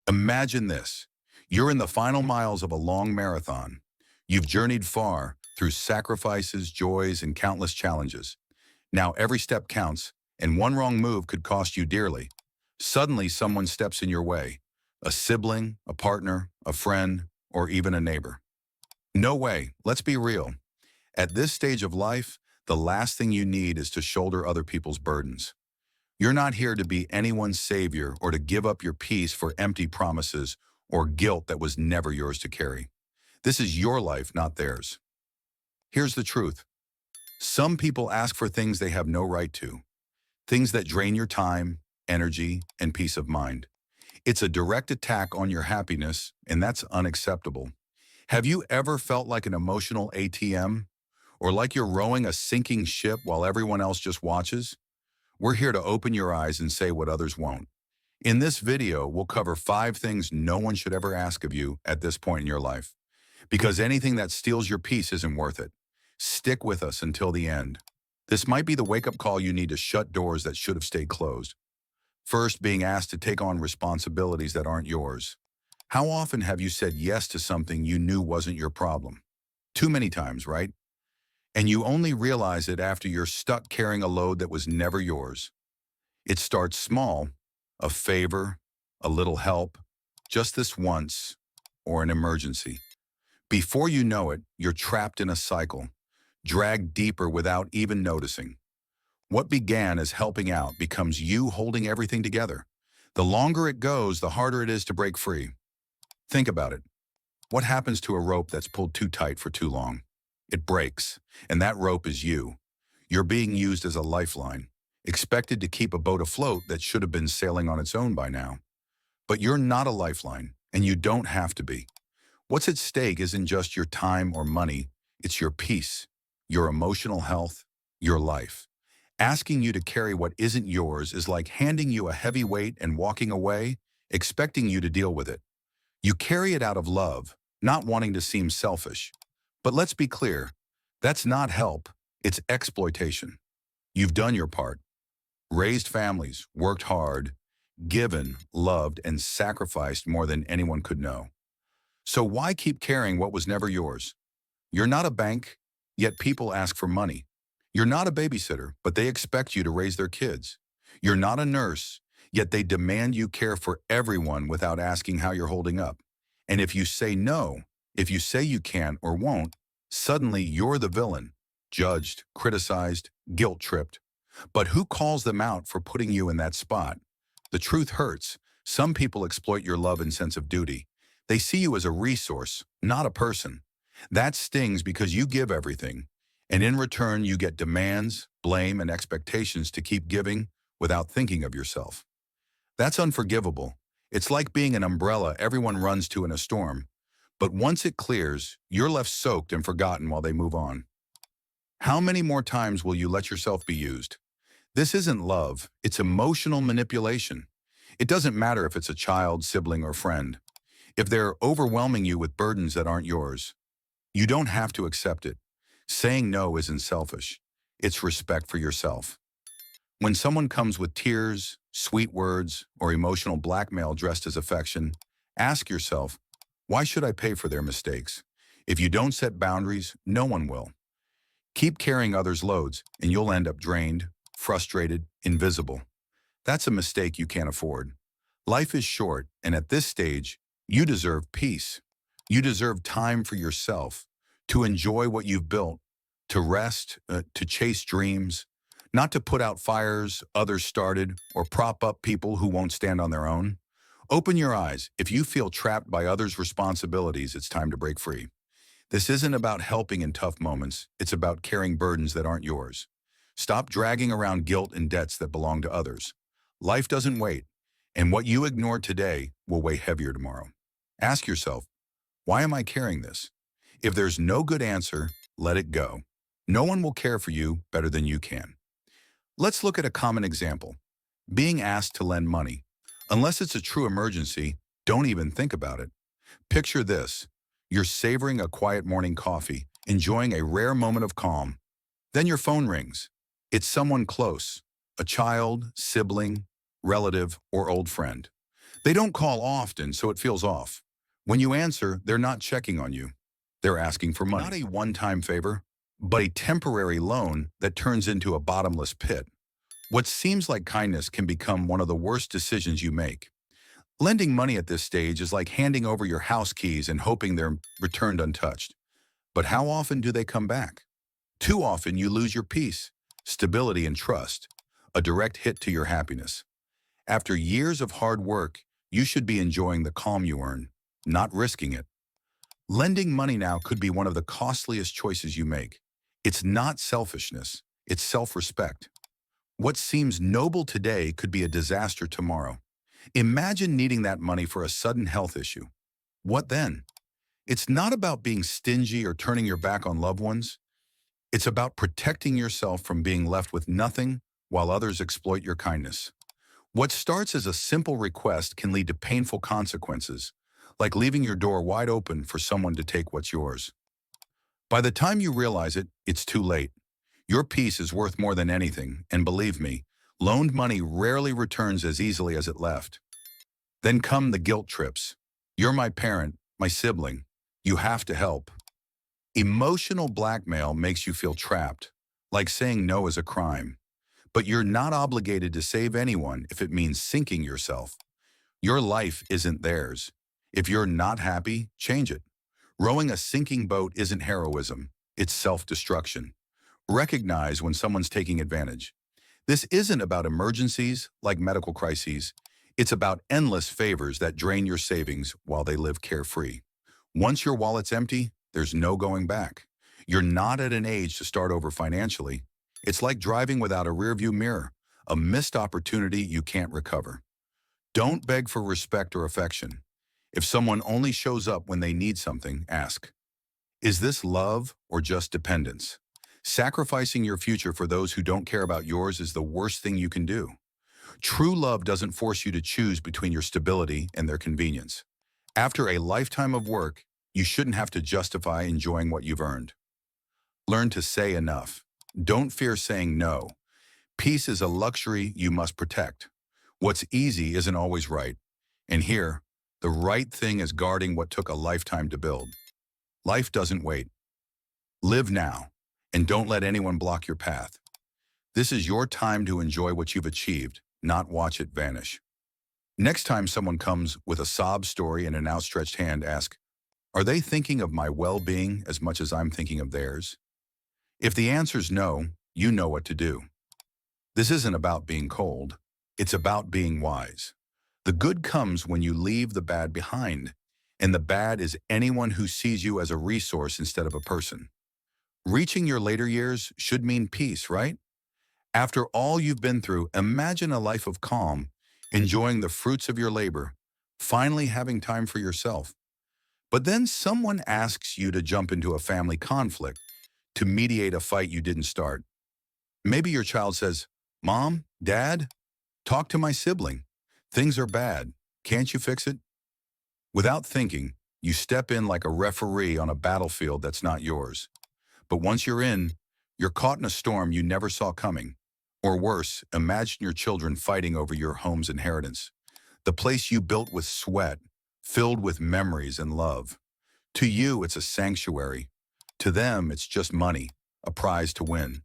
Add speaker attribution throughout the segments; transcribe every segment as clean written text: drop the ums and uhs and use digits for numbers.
Speaker 1: Imagine this. You're in the final miles of a long marathon. You've journeyed far through sacrifices, joys, and countless challenges. Now every step counts, and one wrong move could cost you dearly. Suddenly, someone steps in your way. A sibling, a partner, a friend, or even a neighbor. No way. Let's be real. At this stage of life, the last thing you need is to shoulder other people's burdens. You're not here to be anyone's savior or to give up your peace for empty promises or guilt that was never yours to carry. This is your life, not theirs. Here's the truth. Some people ask for things they have no right to, things that drain your time, energy, and peace of mind. It's a direct attack on your happiness, and that's unacceptable. Have you ever felt like an emotional ATM? Or like you're rowing a sinking ship while everyone else just watches? We're here to open your eyes and say what others won't. In this video, we'll cover 5 things no one should ever ask of you at this point in your life. Because anything that steals your peace isn't worth it. Stick with us until the end. This might be the wake-up call you need to shut doors that should have stayed closed. First, being asked to take on responsibilities that aren't yours. How often have you said yes to something you knew wasn't your problem? Too many times, right? And you only realize it after you're stuck carrying a load that was never yours. It starts small, a favor, a little help, just this once, or an emergency. Before you know it, you're trapped in a cycle, dragged deeper without even noticing. What began as helping out becomes you holding everything together. The longer it goes, the harder it is to break free. Think about it. What happens to a rope that's pulled too tight for too long? It breaks, and that rope is you. You're being used as a lifeline, expected to keep a boat afloat that should have been sailing on its own by now. But you're not a lifeline, and you don't have to be. What's at stake isn't just your time or money, it's your peace, your emotional health, your life. Asking you to carry what isn't yours is like handing you a heavy weight and walking away, expecting you to deal with it. You carry it out of love, not wanting to seem selfish. But let's be clear, that's not help, it's exploitation. You've done your part, raised families, worked hard, given, loved, and sacrificed more than anyone could know. So why keep carrying what was never yours? You're not a bank, yet people ask for money. You're not a babysitter, but they expect you to raise their kids. You're not a nurse, yet they demand you care for everyone without asking how you're holding up. And if you say no, if you say you can't or won't, suddenly you're the villain, judged, criticized, guilt-tripped. But who calls them out for putting you in that spot? The truth hurts. Some people exploit your love and sense of duty. They see you as a resource, not a person. That stings because you give everything, and in return you get demands, blame, and expectations to keep giving without thinking of yourself. That's unforgivable. It's like being an umbrella everyone runs to in a storm. But once it clears, you're left soaked and forgotten while they move on. How many more times will you let yourself be used? This isn't love, it's emotional manipulation. It doesn't matter if it's a child, sibling, or friend. If they're overwhelming you with burdens that aren't yours, you don't have to accept it. Saying no isn't selfish. It's respect for yourself. When someone comes with tears, sweet words, or emotional blackmail dressed as affection, ask yourself, why should I pay for their mistakes? If you don't set boundaries, no one will. Keep carrying others' loads, and you'll end up drained, frustrated, invisible. That's a mistake you can't afford. Life is short, and at this stage, you deserve peace. You deserve time for yourself, to enjoy what you've built, to rest, to chase dreams, not to put out fires others started or prop up people who won't stand on their own. Open your eyes. If you feel trapped by others' responsibilities, it's time to break free. This isn't about helping in tough moments. It's about carrying burdens that aren't yours. Stop dragging around guilt and debts that belong to others. Life doesn't wait, and what you ignore today will weigh heavier tomorrow. Ask yourself, why am I carrying this? If there's no good answer, let it go. No one will care for you better than you can. Let's look at a common example. Being asked to lend money. Unless it's a true emergency, don't even think about it. Picture this. You're savoring a quiet morning coffee, enjoying a rare moment of calm. Then your phone rings. It's someone close, a child, sibling, relative, or old friend. They don't call often, so it feels off. When you answer, they're not checking on you. They're asking for money. Not a one-time favor, but a temporary loan that turns into a bottomless pit. What seems like kindness can become one of the worst decisions you make. Lending money at this stage is like handing over your house keys and hoping they're returned untouched. But how often do they come back? Too often you lose your peace, stability, and trust, a direct hit to your happiness. After years of hard work, you should be enjoying the calm you earn, not risking it. Lending money now could be one of the costliest choices you make. It's not selfishness, it's self-respect. What seems noble today could be a disaster tomorrow. Imagine needing that money for a sudden health issue. What then? It's not about being stingy or turning your back on loved ones. It's about protecting yourself from being left with nothing while others exploit your kindness. What starts as a simple request can lead to painful consequences, like leaving your door wide open for someone to take what's yours. By the time you realize it, it's too late. Your peace is worth more than anything, and believe me, loaned money rarely returns as easily as it left. Then come the guilt trips. You're my parent, my sibling. You have to help. Emotional blackmail makes you feel trapped, like saying no is a crime. But you're not obligated to save anyone if it means sinking yourself. Your life isn't theirs. If you're not happy, change it. Rowing a sinking boat isn't heroism, it's self-destruction. Recognize when someone's taking advantage. This isn't about emergencies like medical crises. It's about endless favors that drain your savings while they live carefree. Once your wallet's empty, there's no going back. You're not at an age to start over financially. It's like driving without a rearview mirror, a missed opportunity you can't recover. Don't beg for respect or affection. If someone only shows up when they need something, ask, is this love or just dependence? Sacrificing your future for those who don't care about yours is the worst thing you can do. True love doesn't force you to choose between your stability and their convenience. After a lifetime of work, you shouldn't have to justify enjoying what you've earned. Learn to say enough. Don't fear saying no. Peace is a luxury you must protect. What's easy isn't always right. And here, the right thing is guarding what took a lifetime to build. Life doesn't wait. Live now, and don't let anyone block your path. This is your time to enjoy what you've achieved, not watch it vanish. Next time someone comes with a sob story and an outstretched hand, ask, are they thinking of my well-being as much as I'm thinking of theirs? If the answer's no, you know what to do. This isn't about being cold. It's about being wise. The good comes when you leave the bad behind, and the bad is anyone who sees you as a resource instead of a person. Reaching your later years should mean peace, right? After all you've been through, imagine a life of calm, enjoying the fruits of your labor, finally having time for yourself. But then someone asks you to jump into a family conflict, to mediate a fight you didn't start. Maybe your child says, Mom, Dad, talk to my sibling. Things are bad. Can't you fix it? Without thinking, you step in like a referee on a battlefield that's not yours. But once you're in, you're caught in a storm you never saw coming. Or worse, imagine your children fighting over your home's inheritance. The place you built with sweat, filled with memories and love. To you, it's a sanctuary. To them, it's just money, a prize to win.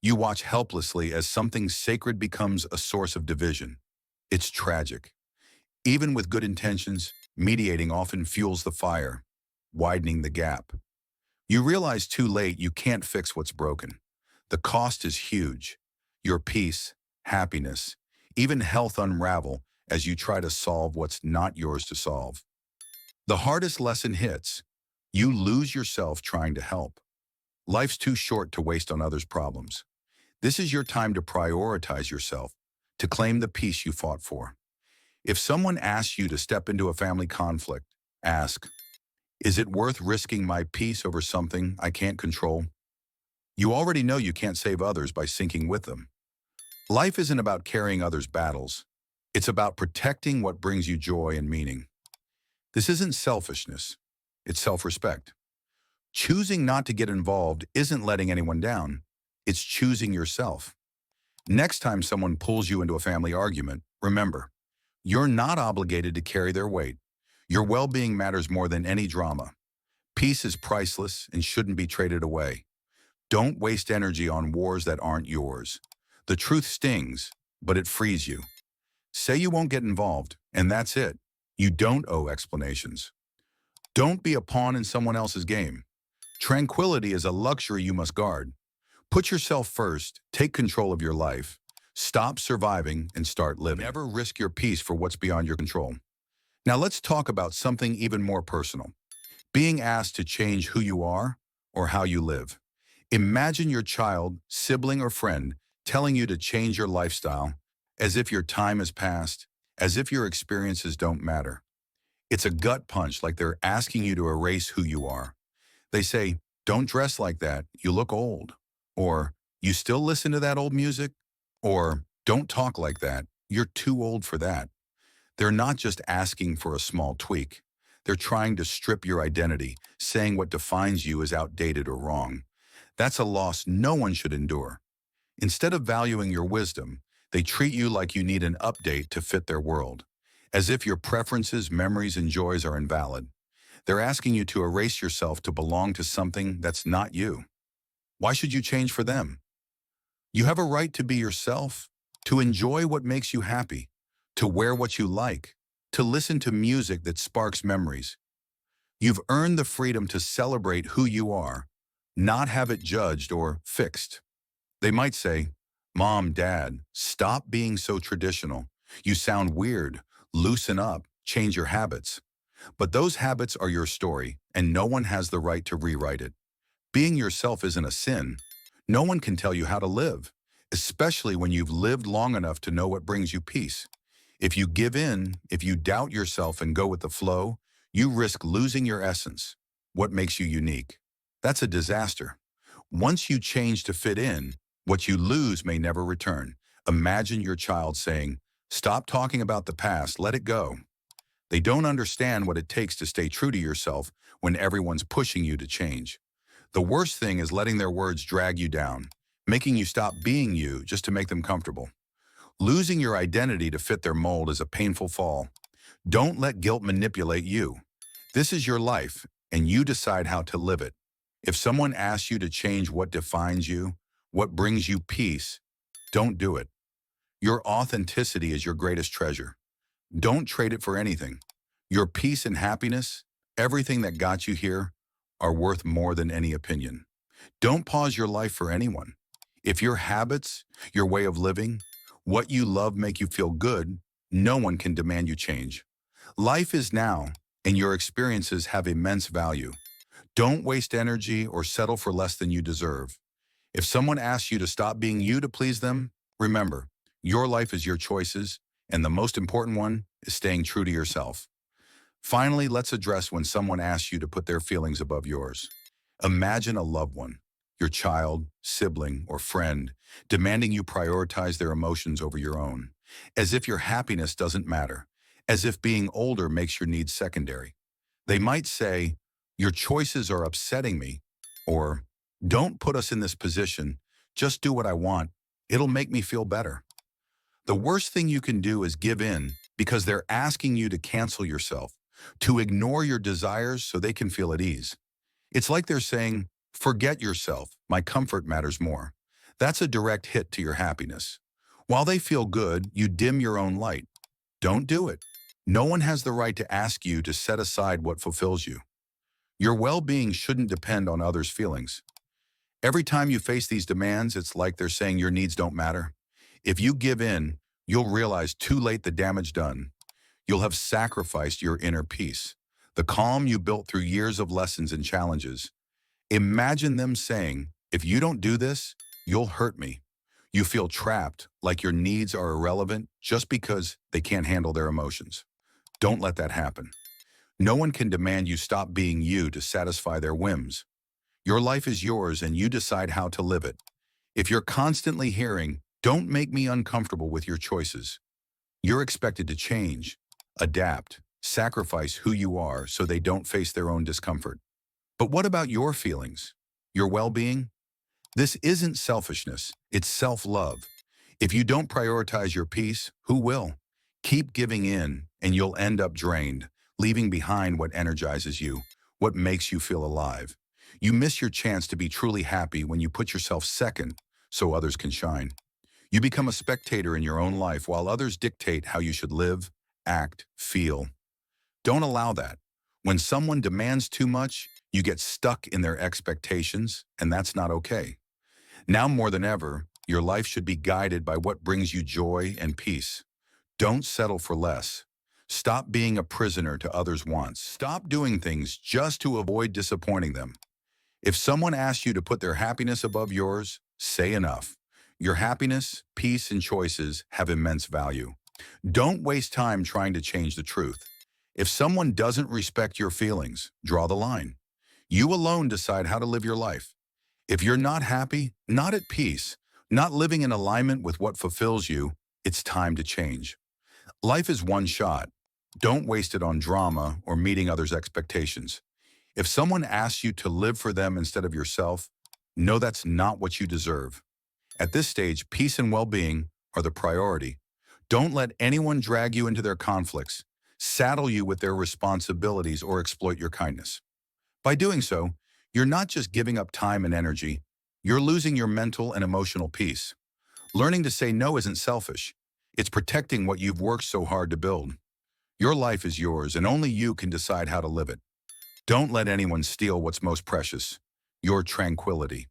Speaker 1: You watch helplessly as something sacred becomes a source of division. It's tragic. Even with good intentions, mediating often fuels the fire, widening the gap. You realize too late you can't fix what's broken. The cost is huge. Your peace, happiness, even health unravel as you try to solve what's not yours to solve. The hardest lesson hits. You lose yourself trying to help. Life's too short to waste on others' problems. This is your time to prioritize yourself, to claim the peace you fought for. If someone asks you to step into a family conflict, ask, is it worth risking my peace over something I can't control? You already know you can't save others by sinking with them. Life isn't about carrying others' battles. It's about protecting what brings you joy and meaning. This isn't selfishness. It's self-respect. Choosing not to get involved isn't letting anyone down. It's choosing yourself. Next time someone pulls you into a family argument, remember, You're not obligated to carry their weight. Your well-being matters more than any drama. Peace is priceless and shouldn't be traded away. Don't waste energy on wars that aren't yours. The truth stings, but it frees you. Say you won't get involved, and that's it. You don't owe explanations. Don't be a pawn in someone else's game. Tranquility is a luxury you must guard. Put yourself first, take control of your life. Stop surviving and start living. Never risk your peace for what's beyond your control. Now let's talk about something even more personal. Being asked to change who you are or how you live. Imagine your child, sibling, or friend telling you to change your lifestyle as if your time has passed, as if your experiences don't matter. It's a gut punch, like they're asking you to erase who you are. They say, don't dress like that, you look old. Or, you still listen to that old music? Or, don't talk like that, you're too old for that. They're not just asking for a small tweak. They're trying to strip your identity, saying what defines you is outdated or wrong. That's a loss no one should endure. Instead of valuing your wisdom, they treat you like you need an update to fit their world, as if your preferences, memories, and joys are invalid. They're asking you to erase yourself to belong to something that's not you. Why should you change for them? You have a right to be yourself, to enjoy what makes you happy, to wear what you like, to listen to music that sparks memories. You've earned the freedom to celebrate who you are, not have it judged or fixed. They might say, Mom, Dad, stop being so traditional. You sound weird. Loosen up, change your habits. But those habits are your story, and no one has the right to rewrite it. Being yourself isn't a sin. No one can tell you how to live, especially when you've lived long enough to know what brings you peace. If you give in, if you doubt yourself and go with the flow, you risk losing your essence, what makes you unique. That's a disaster. Once you change to fit in, what you lose may never return. Imagine your child saying, stop talking about the past, let it go. They don't understand what it takes to stay true to yourself when everyone's pushing you to change. The worst thing is letting their words drag you down, making you stop being you just to make them comfortable. Losing your identity to fit their mold is a painful fall. Don't let guilt manipulate you. This is your life, and you decide how to live it. If someone asks you to change what defines you, what brings you peace, don't do it. Your authenticity is your greatest treasure. Don't trade it for anything. Your peace and happiness, everything that got you here, are worth more than any opinion. Don't pause your life for anyone. If your habits, your way of living, what you love make you feel good, no one can demand you change. Life is now, and your experiences have immense value. Don't waste energy or settle for less than you deserve. If someone asks you to stop being you to please them, remember, your life is your choices, and the most important one is staying true to yourself. Finally, let's address when someone asks you to put their feelings above yours. Imagine a loved one, your child, sibling, or friend, demanding you prioritize their emotions over your own, as if your happiness doesn't matter, as if being older makes your needs secondary. They might say, your choices are upsetting me, or don't put us in this position, just do what I want, it'll make me feel better. The worst thing you can do is give in because they're asking you to cancel yourself, to ignore your desires so they can feel at ease. It's like they're saying, forget yourself, my comfort matters more. That's a direct hit to your happiness. While they feel good, you dim your own light. Don't do it. No one has the right to ask you to set aside what fulfills you. Your well-being shouldn't depend on others' feelings. Every time you face these demands, it's like they're saying your needs don't matter. If you give in, you'll realize too late the damage done. You'll have sacrificed your inner peace, the calm you built through years of lessons and challenges. Imagine them saying, if you don't do this, you'll hurt me. You feel trapped, like your needs are irrelevant just because they can't handle their emotions. Don't let that happen. No one can demand you stop being you to satisfy their whims. Your life is yours and you decide how to live it. If you're constantly hearing, don't make me uncomfortable with your choices, you're expected to change, adapt, sacrifice who you are so they don't face their own discomfort. But what about your feelings, your well-being? This isn't selfishness, it's self-love. If you don't prioritize your peace, who will? Keep giving in, and you'll end up drained, leaving behind what energizes you, what makes you feel alive. You miss your chance to be truly happy when you put yourself second so others can shine. You become a spectator in your own life while others dictate how you should live, act, feel. Don't allow that. When someone demands too much, you get stuck in their expectations, and that's not okay. Now more than ever, your life should be guided by what brings you joy and peace. Don't settle for less. Stop being a prisoner to others' wants. Stop doing things just to avoid disappointing them. If someone asks you to put their happiness above yours, say enough. Your happiness, peace, and choices have immense value. Don't waste time trying to change the truth. If someone doesn't respect your feelings, draw the line. You alone decide how to live your life. If you're not happy, not at peace, not living in alignment with what fulfills you, it's time to change. Life is one shot. Don't waste it on drama or meeting others' expectations. If someone asks you to live for them instead of yourself, know that's not what you deserve. At this stage, peace and well-being are the priority. Don't let anyone drag you into their conflicts, saddle you with their responsibilities, or exploit your kindness. By doing so, you're not just giving up time and energy, you're losing your mental and emotional peace. Learning to say no isn't selfish. It's protecting what you've worked so hard to build. Your life is yours, and only you can decide how to live it. Don't let anyone steal what's most precious, your tranquility.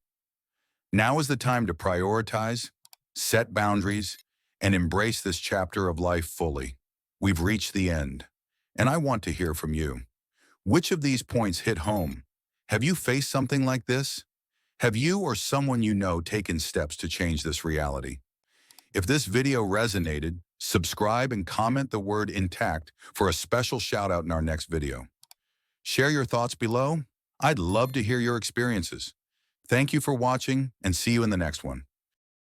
Speaker 1: Now is the time to prioritize, set boundaries, and embrace this chapter of life fully. We've reached the end, and I want to hear from you. Which of these points hit home? Have you faced something like this? Have you or someone you know taken steps to change this reality? If this video resonated, subscribe and comment the word intact for a special shout out in our next video. Share your thoughts below. I'd love to hear your experiences. Thank you for watching, and see you in the next one.